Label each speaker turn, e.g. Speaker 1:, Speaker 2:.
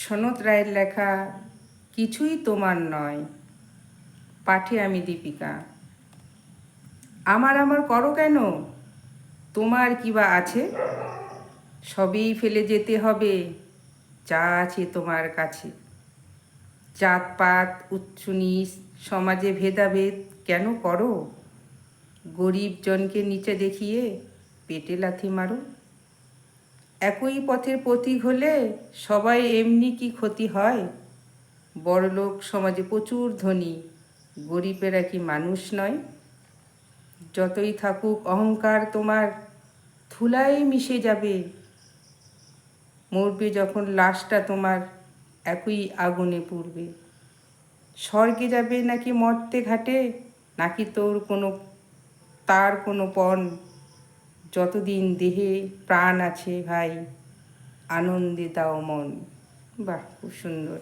Speaker 1: সনত রায়ের লেখা কিছুই তোমার নয়। পাঠে আমি দীপিকা। আমার আমার করো কেন? তোমার কি বা আছে? সবই ফেলে যেতে হবে যা আছে তোমার কাছে। জাতপাত উচ্চ নীচ সমাজে ভেদাভেদ কেন করো? গরিব জনকে নিচে দেখিয়ে পেটে লাথি মারো। একই পথের পথিক হলে সবাই এমনি কি ক্ষতি হয়? বড়লোক সমাজে প্রচুর ধনী, গরিবেরা কি মানুষ নয়? যতই থাকুক অহংকার তোমার ধুলায় মিশে যাবে। মরবে যখন লাশটা তোমার একই আগুনে পুড়বে। স্বর্গে যাবে নাকি মর্তে ঘাটে, নাকি তার কোনো পণ? যতদিন দেহে প্রাণ আছে ভাই, আনন্দে দাও মন। বাহ, খুব সুন্দর।